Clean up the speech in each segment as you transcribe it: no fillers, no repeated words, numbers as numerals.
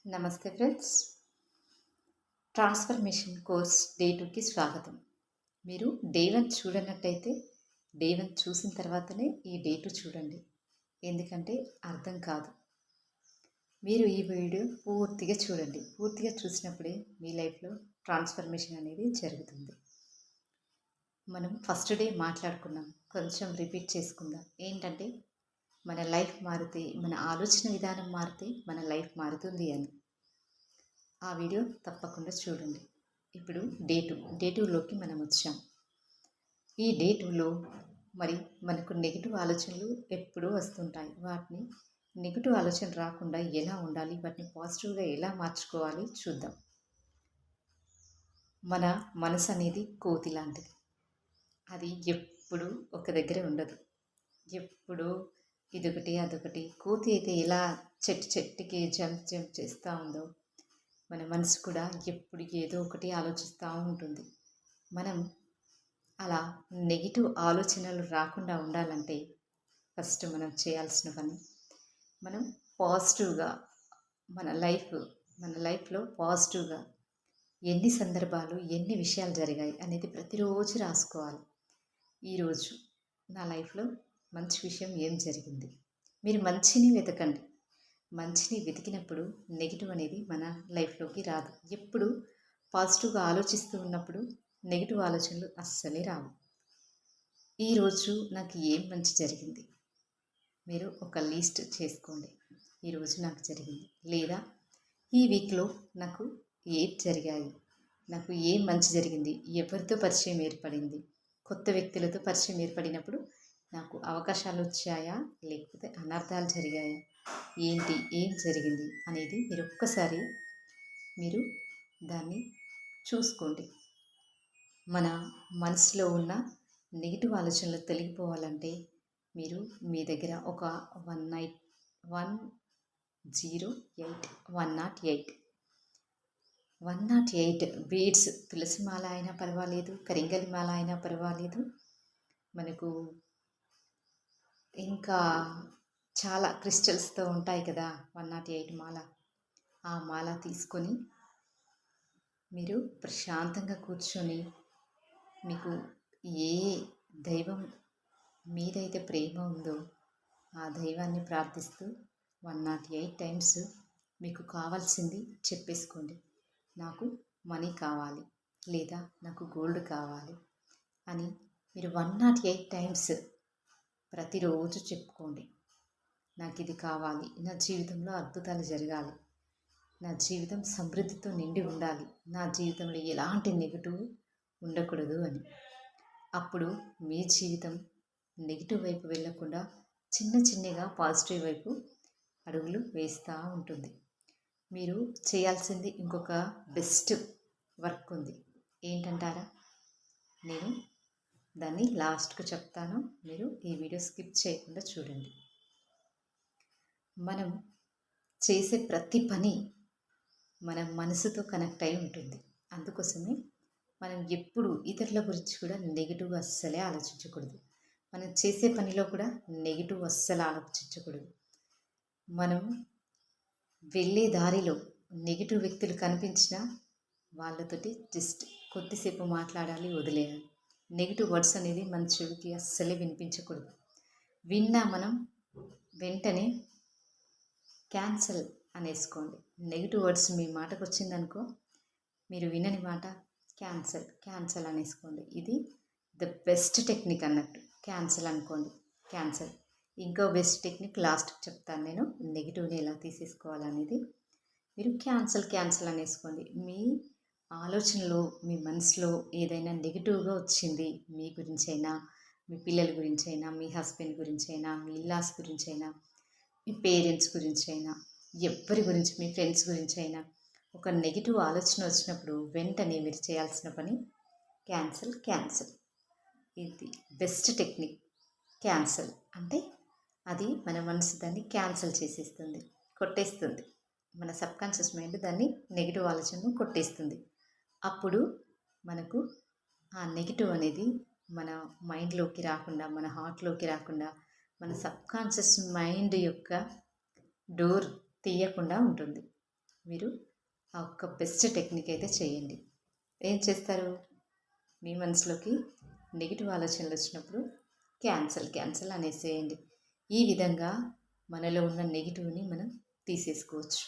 నమస్తే friends. Transformation course day 2కి స్వాగతం. మీరు డే 1 చూడనట్టయితే డే 1 చూసిన తర్వాతనే ఈ డే 2 చూడండి. ఎందుకంటే అర్థం కాదు. మీరు ఈ వీడియో పూర్తిగా చూడండి. పూర్తిగా చూసినప్పుడే మీ లైఫ్లో ట్రాన్స్ఫర్మేషన్ అనేది జరుగుతుంది. మనం ఫస్ట్ డే మాట్లాడుకున్నాం. కొంచెం రిపీట్ చేసుకుందాం. ఏంటంటే మన లైఫ్ మారితే, మన ఆలోచన విధానం మారితే మన లైఫ్ మారుతుంది అని. ఆ వీడియో తప్పకుండా చూడండి. ఇప్పుడు డే 2లోకి మనం వచ్చాం. ఈ డే 2లో మరి మనకు నెగిటివ్ ఆలోచనలు ఎప్పుడూ వస్తుంటాయి. వాటిని నెగిటివ్ ఆలోచన రాకుండా ఎలా ఉండాలి, వాటిని పాజిటివ్గా ఎలా మార్చుకోవాలి చూద్దాం. మన మనసు అనేది కోతి లాంటిది. అది ఎప్పుడూ ఒక దగ్గర ఉండదు. ఎప్పుడూ ఇదొకటి అదొకటి. కోతి అయితే ఎలా చెట్టుకి జంప్ చేస్తూ ఉందో, మన మనసు కూడా ఎప్పుడు ఏదో ఒకటి ఆలోచిస్తూ ఉంటుంది. మనం అలా నెగిటివ్ ఆలోచనలు రాకుండా ఉండాలంటే ఫస్ట్ మనం చేయాల్సిన పని, మనం పాజిటివ్గా మన లైఫ్లో పాజిటివ్గా ఎన్ని సందర్భాలు, ఎన్ని విషయాలు జరిగాయి అనేది ప్రతిరోజు రాసుకోవాలి. ఈరోజు నా లైఫ్లో మంచి విషయం ఏం జరిగింది. మీరు మంచిని వెతకండి. మంచిని వెతికినప్పుడు నెగిటివ్ అనేది మన లైఫ్లోకి రాదు. ఎప్పుడు పాజిటివ్గా ఆలోచిస్తూ ఉన్నప్పుడు నెగిటివ్ ఆలోచనలు అస్సలే రావు. ఈరోజు నాకు ఏం మంచి జరిగింది, మీరు ఒక లిస్ట్ చేసుకోండి. ఈరోజు నాకు జరిగింది, లేదా ఈ వీక్లో నాకు ఏం జరిగాయి, నాకు ఏం మంచి జరిగింది, ఎవరితో పరిచయం ఏర్పడింది, కొత్త వ్యక్తులతో పరిచయం ఏర్పడినప్పుడు నాకు అవకాశాలు వచ్చాయా, లేకపోతే అనర్థాలు జరిగాయా, ఏం జరిగింది అనేది మీరు ఒక్కసారి దాన్ని చూసుకోండి. మన మనసులో ఉన్న నెగిటివ్ ఆలోచనలు తొలగిపోవాలంటే మీరు మీ దగ్గర ఒక 108 బీడ్స్, తులసి మాల అయినా పర్వాలేదు, కరింగలి మాల అయినా పర్వాలేదు, మనకు ఇంకా చాలా క్రిస్టల్స్తో ఉంటాయి కదా 108 మాల. ఆ మాల తీసుకొని మీరు ప్రశాంతంగా కూర్చొని, మీకు ఏ దైవం మీదైతే ప్రేమ ఉందో ఆ దైవాన్ని ప్రార్థిస్తూ 108 టైమ్స్ మీకు కావాల్సింది చెప్పేసుకోండి. నాకు మనీ కావాలి, లేదా నాకు గోల్డ్ కావాలి అని మీరు 108 టైమ్స్ ప్రతిరోజు చెప్పుకోండి. నాకు ఇది కావాలి, నా జీవితంలో అద్భుతాలు జరగాలి, నా జీవితం సమృద్ధితో నిండి ఉండాలి, నా జీవితంలో ఎలాంటి నెగిటివ్ ఉండకూడదు అని. అప్పుడు మీ జీవితం నెగిటివ్ వైపు వెళ్ళకుండా చిన్నగా పాజిటివ్ వైపు అడుగులు వేస్తూ ఉంటుంది. మీరు చేయాల్సింది ఇంకొక బెస్ట్ వర్క్ ఉంది. ఏంటంటారా? నేను దాన్ని లాస్ట్కు చెప్తాను. మీరు ఈ వీడియో స్కిప్ చేయకుండా చూడండి. మనం చేసే ప్రతి పని మన మనసుతో కనెక్ట్ అయి ఉంటుంది. అందుకోసమే మనం ఎప్పుడు ఇతరుల గురించి కూడా నెగిటివ్ అస్సలే ఆలోచించకూడదు. మనం చేసే పనిలో కూడా నెగిటివ్ అస్సలు ఆలోచించకూడదు. మనం వెళ్ళే దారిలో నెగిటివ్ వ్యక్తులు కనిపించినా వాళ్ళతోటి జస్ట్ కొద్దిసేపు మాట్లాడాలి, వదిలేయాలి. నెగిటివ్ వర్డ్స్ అనేది మన చెవికి అస్సలే వినిపించకూడదు. విన్నా మనం వెంటనే క్యాన్సల్ అనేసుకోండి. నెగిటివ్ వర్డ్స్ మీ మాటకు వచ్చిందనుకో, మీరు వినని మాట క్యాన్సల్ అనేసుకోండి. ఇది ద బెస్ట్ టెక్నిక్ అన్నట్టు. క్యాన్సల్ అనుకోండి, క్యాన్సల్. ఇంకో బెస్ట్ టెక్నిక్ లాస్ట్కి చెప్తాను నేను, నెగిటివ్ని ఎలా తీసేసుకోవాలనేది. మీరు క్యాన్సల్ అనేసుకోండి. మీ ఆలోచనలో, మీ మనసులో ఏదైనా నెగిటివ్గా వచ్చింది, మీ గురించైనా, మీ పిల్లల గురించైనా, మీ హస్బెండ్ గురించైనా, మీ ఇల్లాస్ గురించైనా, మీ పేరెంట్స్ గురించైనా, ఎవరి గురించి, మీ ఫ్రెండ్స్ గురించైనా ఒక నెగిటివ్ ఆలోచన వచ్చినప్పుడు వెంటనే మీరు చేయాల్సిన పని క్యాన్సల్. ఇది బెస్ట్ టెక్నిక్. క్యాన్సల్ అంటే అది మన మనసు దాన్ని క్యాన్సల్ చేసేస్తుంది, కొట్టేస్తుంది. మన సబ్కాన్షియస్ మైండ్ దాన్ని నెగిటివ్ ఆలోచనను కొట్టేస్తుంది. అప్పుడు మనకు ఆ నెగిటివ్ అనేది మన మైండ్లోకి రాకుండా, మన హార్ట్లోకి రాకుండా, మన సబ్కాన్షియస్ మైండ్ యొక్క డోర్ తీయకుండా ఉంటుంది. మీరు ఆ ఒక్క బెస్ట్ టెక్నిక్ అయితే చేయండి. ఏం చేస్తారు? మీ మనసులోకి నెగిటివ్ ఆలోచనలు వచ్చినప్పుడు క్యాన్సల్ అనేసేయండి. ఈ విధంగా మనలో ఉన్న నెగిటివ్ని మనం తీసేసుకోవచ్చు.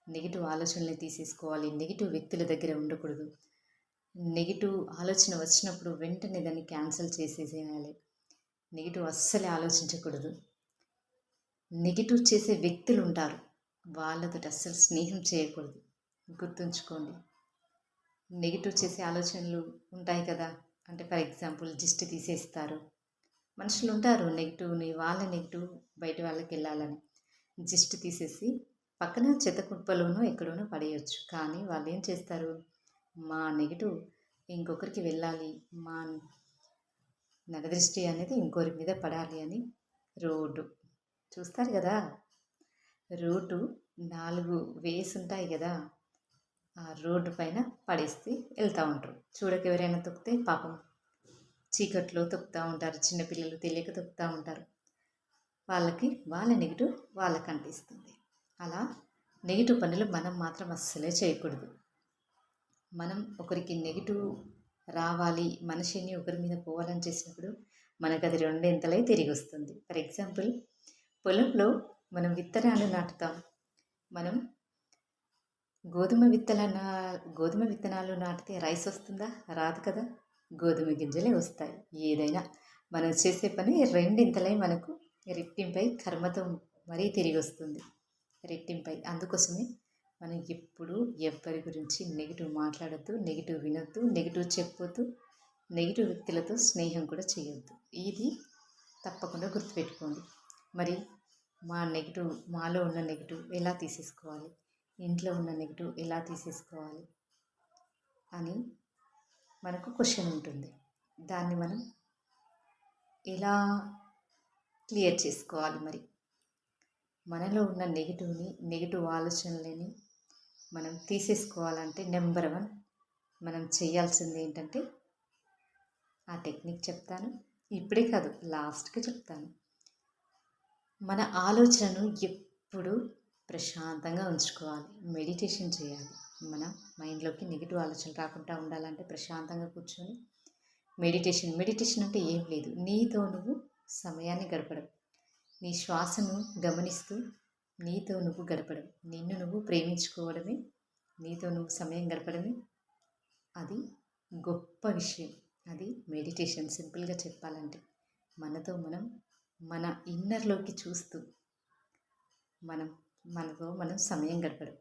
నెగిటివ్ ఆలోచనల్ని తీసేసుకోవాలి. నెగిటివ్ వ్యక్తుల దగ్గర ఉండకూడదు. నెగిటివ్ ఆలోచన వచ్చినప్పుడు వెంటనే దాన్ని క్యాన్సల్ చేసేసేయాలి. నెగిటివ్ అస్సలే ఆలోచించకూడదు. నెగిటివ్ చేసే వ్యక్తులు ఉంటారు, వాళ్ళతో అస్సలు స్నేహం చేయకూడదు. గుర్తుంచుకోండి. నెగిటివ్ చేసే ఆలోచనలు ఉంటాయి కదా, అంటే ఫర్ ఎగ్జాంపుల్ దిష్టి తీసేస్తారు. మనుషులు ఉంటారు వాళ్ళ నెగిటివ్ బయట వాళ్ళకి వెళ్ళాలని దిష్టి తీసేసి పక్కన చెత్త కుప్పలోనో ఎక్కడోనో పడేయచ్చు. కానీ వాళ్ళు ఏం చేస్తారు? మా నెగిటివ్ ఇంకొకరికి వెళ్ళాలి, మా నరదృష్టి అనేది ఇంకొకరి మీద పడాలి అని రోడ్డు చూస్తారు కదా, రోడ్డు 4 వేస్ ఉంటాయి కదా, ఆ రోడ్డు పైన పడేస్తే వెళ్తూ ఉంటారు. చూడక ఎవరైనా తొక్కితే పాపం చీకట్లో తొక్కుతూ ఉంటారు, చిన్నపిల్లలు తెలియక తొక్కుతూ ఉంటారు. వాళ్ళ నెగిటివ్ వాళ్ళకి అంటిస్తుంది. అలా నెగిటివ్ పనులు మనం మాత్రం అస్సలే చేయకూడదు. మనం ఒకరికి నెగిటివ్ రావాలి, మనిషిని ఒకరి మీద పోవాలని చేసినప్పుడు మనకు అది రెండింతలై తిరిగి వస్తుంది. ఫర్ ఎగ్జాంపుల్, పొలంలో మనం విత్తనాలు నాటుతాం. మనం గోధుమ విత్తనాలు నాటితే రైస్ వస్తుందా? రాదు కదా, గోధుమ గింజలే వస్తాయి. ఏదైనా మనం చేసే పని రెండింతలై మనకు రెట్టింపై కర్మతో మరీ తిరిగి వస్తుంది, రెట్టింపై. అందుకోసమే మనం ఎప్పుడూ ఎవ్వరి గురించి నెగిటివ్ మాట్లాడద్దు, నెగిటివ్ వినొద్దు, నెగిటివ్ చెప్పొద్దు, నెగిటివ్ వ్యక్తులతో స్నేహం కూడా చేయొద్దు. ఇది తప్పకుండా గుర్తుపెట్టుకోండి. మరి మాలో ఉన్న నెగిటివ్ ఎలా తీసేసుకోవాలి, ఇంట్లో ఉన్న నెగిటివ్ ఎలా తీసేసుకోవాలి అని మనకు క్వశ్చన్ ఉంటుంది. దాన్ని మనం ఎలా క్లియర్ చేసుకోవాలి? మరి మనలో ఉన్న నెగిటివ్ ఆలోచనలని మనం తీసేసుకోవాలంటే నెంబర్ 1 మనం చేయాల్సింది ఏంటంటే, ఆ టెక్నిక్ చెప్తాను. ఇప్పుడే కాదు, లాస్ట్కి చెప్తాను. మన ఆలోచనను ఎప్పుడు ప్రశాంతంగా ఉంచుకోవాలి. మెడిటేషన్ చేయాలి. మన మైండ్లోకి నెగిటివ్ ఆలోచనలు రాకుండా ఉండాలంటే ప్రశాంతంగా కూర్చొని మెడిటేషన్ అంటే ఏం లేదు, నీతో నువ్వు సమయాన్ని గడపడం, నీ శ్వాసను గమనిస్తూ నీతో నువ్వు గడపడం, నిన్ను నువ్వు ప్రేమించుకోవడమే, నీతో నువ్వు సమయం గడపడమే అది గొప్ప విషయం. అది మెడిటేషన్. సింపుల్గా చెప్పాలంటే మనతో మనం మన ఇన్నర్లోకి చూస్తూ మనతో మనం సమయం గడపడం.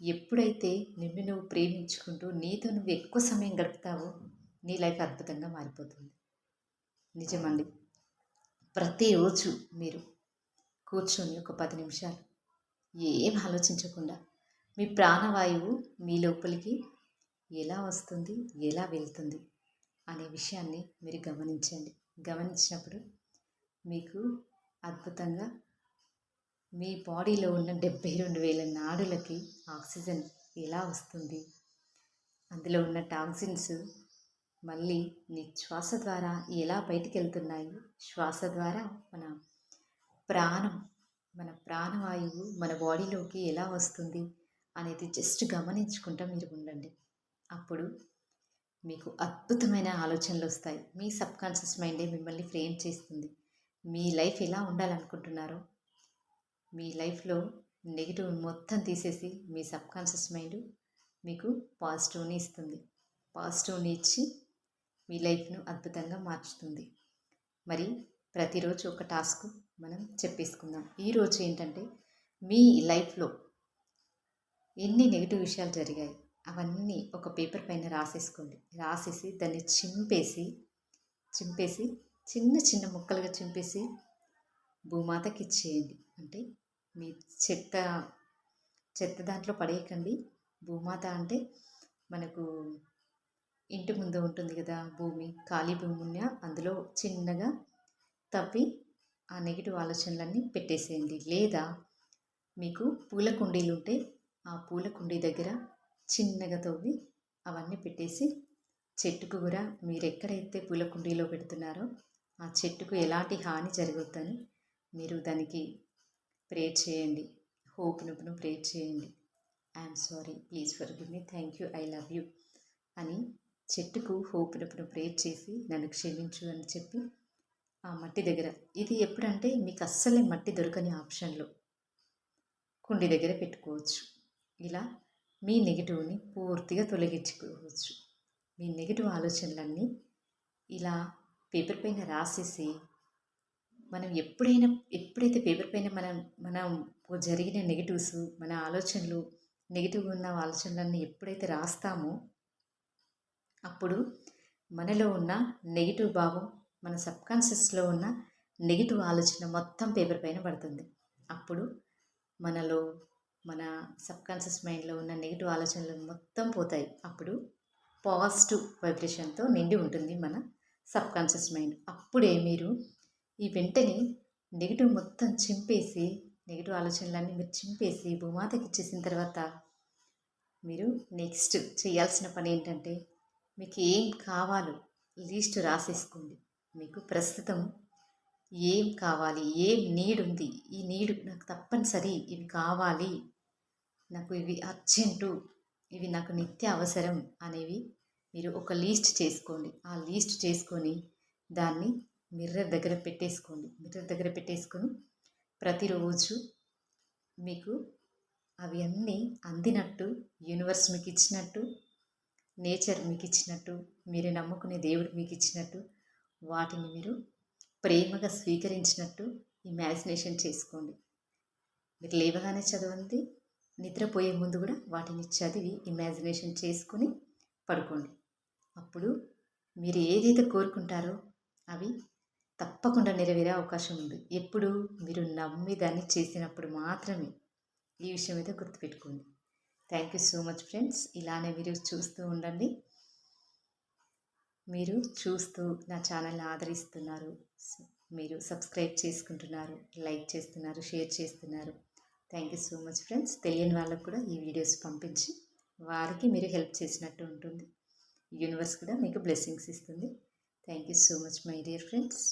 ఎప్పుడైతే నిన్ను నువ్వు ప్రేమించుకుంటూ నీతో నువ్వు ఎక్కువ సమయం గడుపుతావో నీ లైఫ్ అద్భుతంగా మారిపోతుంది. నిజమండి. ప్రతిరోజు మీరు కూర్చొని ఒక 10 నిమిషాలు ఏం ఆలోచించకుండా మీ ప్రాణవాయువు మీ లోపలికి ఎలా వస్తుంది, ఎలా వెళ్తుంది అనే విషయాన్ని మీరు గమనించండి. గమనించినప్పుడు మీకు అద్భుతంగా మీ బాడీలో ఉన్న 72,000 నాడులకి ఆక్సిజన్ ఎలా వస్తుంది, అందులో ఉన్న టాక్సిన్స్ మళ్ళీ నీ శ్వాస ద్వారా ఎలా బయటికి వెళ్తున్నాయి, శ్వాస ద్వారా మన ప్రాణవాయువు మన బాడీలోకి ఎలా వస్తుంది అనేది జస్ట్ గమనించుకుంటూ మీరు ఉండండి. అప్పుడు మీకు అద్భుతమైన ఆలోచనలు వస్తాయి. మీ సబ్కాన్షియస్ మైండే మిమ్మల్ని ఫ్రేమ్ చేస్తుంది. మీ లైఫ్ ఎలా ఉండాలనుకుంటున్నారో, మీ లైఫ్లో నెగిటివ్ మొత్తం తీసేసి మీ సబ్కాన్షియస్ మైండ్ మీకు పాజిటివ్ని ఇస్తుంది. పాజిటివ్ని ఇచ్చి మీ లైఫ్ను అద్భుతంగా మార్చుతుంది. మరి ప్రతిరోజు ఒక టాస్క్ మనం చెప్పేసుకుందాం. ఈరోజు ఏంటంటే, మీ లైఫ్లో ఎన్ని నెగిటివ్ విషయాలు జరిగాయి అవన్నీ ఒక పేపర్ పైన రాసేసుకోండి. రాసేసి దాన్ని చింపేసి చిన్న చిన్న ముక్కలుగా చింపేసి భూమాతకి ఇచ్చేయండి. అంటే మీ చెత్త దాంట్లో పడేయకండి. భూమాత అంటే మనకు ఇంటి ముందు ఉంటుంది కదా భూమి, ఖాళీ భూమి ఉన్నా అందులో చిన్నగా తవ్వి ఆ నెగిటివ్ ఆలోచనలన్నీ పెట్టేసేయండి. లేదా మీకు పూల కుండీలు ఉంటే ఆ పూల కుండీ దగ్గర చిన్నగా తవ్వి అవన్నీ పెట్టేసి, చెట్టుకు కూడా మీరు ఎక్కడైతే పూల కుండీలో పెడుతున్నారో ఆ చెట్టుకు ఎలాంటి హాని జరగొద్దని మీరు దానికి ప్రేర్ చేయండి. హోప్ను ప్రేర్ చేయండి. I'm sorry, please forgive me, thank you, I love you అని చెట్టుకు హోపినప్పుడు ప్రేర్ చేసి నన్ను క్షమించు అని చెప్పి ఆ మట్టి దగ్గర, ఇది ఎప్పుడంటే మీకు అస్సలే మట్టి దొరకని ఆప్షన్లో కుండి దగ్గర పెట్టుకోవచ్చు. ఇలా మీ నెగిటివ్ని పూర్తిగా తొలగించుకోవచ్చు. మీ నెగిటివ్ ఆలోచనలన్నీ ఇలా పేపర్ పైన రాసేసి, మనం ఎప్పుడైతే పేపర్ పైన మనం జరిగిన నెగిటివ్స్, మన ఆలోచనలు, నెగిటివ్గా ఉన్న ఆలోచనలన్నీ ఎప్పుడైతే రాస్తామో అప్పుడు మనలో ఉన్న నెగిటివ్ భావం, మన సబ్కాన్షియస్లో ఉన్న నెగిటివ్ ఆలోచన మొత్తం పేపర్ పైన పడుతుంది. అప్పుడు మనలో మన సబ్కాన్షియస్ మైండ్లో ఉన్న నెగిటివ్ ఆలోచనలు మొత్తం పోతాయి. అప్పుడు పాజిటివ్ వైబ్రేషన్తో నిండి ఉంటుంది మన సబ్కాన్షియస్ మైండ్. అప్పుడే మీరు ఈ వెంటనే నెగిటివ్ మొత్తం చింపేసి, నెగిటివ్ ఆలోచనలన్నీ మీరు చింపేసి భూమాతకి ఇచ్చేసిన తర్వాత మీరు నెక్స్ట్ చేయాల్సిన పని ఏంటంటే, మీకు ఏం కావాలో లిస్ట్ రాసేసుకోండి. మీకు ప్రస్తుతం ఏం కావాలి, ఏం నీడ్ ఉంది, ఈ నీడ్ నాకు తప్పనిసరి, ఇవి కావాలి, నాకు ఇవి అర్జెంటు, ఇవి నాకు నిత్య అవసరం అనేవి మీరు ఒక లిస్ట్ చేసుకోండి. ఆ లిస్ట్ చేసుకొని దాన్ని మిర్రర్ దగ్గర పెట్టేసుకోండి. మిర్రర్ దగ్గర పెట్టేసుకొని ప్రతిరోజు మీకు అవి అన్నీ అందినట్టు, యూనివర్స్ మీకు ఇచ్చినట్టు, నేచర్ మీకు ఇచ్చినట్టు, మీరు నమ్ముకునే దేవుడు మీకు ఇచ్చినట్టు, వాటిని మీరు ప్రేమగా స్వీకరించినట్టు ఇమాజినేషన్ చేసుకోండి. మీరు లేవగానే చదవండి, నిద్రపోయే ముందు కూడా వాటిని చదివి ఇమాజినేషన్ చేసుకొని పడుకోండి. అప్పుడు మీరు ఏదైతే కోరుకుంటారో అవి తప్పకుండా నెరవేరే అవకాశం ఉంది. ఎప్పుడు మీరు నమ్మి దాన్ని చేసినప్పుడు మాత్రమే. ఈ విషయం అయితే గుర్తుపెట్టుకోండి. Thank you so much friends. ఇలానే మీరు చూస్తూ ఉండండి. మీరు చూస్తూ నా ఛానల్ని ఆదరిస్తున్నారు, మీరు సబ్స్క్రైబ్ చేసుకుంటున్నారు, లైక్ చేస్తున్నారు, షేర్ చేస్తున్నారు. Thank you so much friends. తెలియని వాళ్ళకు కూడా ఈ వీడియోస్ పంపించి వారికి మీరు హెల్ప్ చేసినట్టు ఉంటుంది. యూనివర్స్ కూడా మీకు బ్లెస్సింగ్స్ ఇస్తుంది. Thank you so much my dear friends.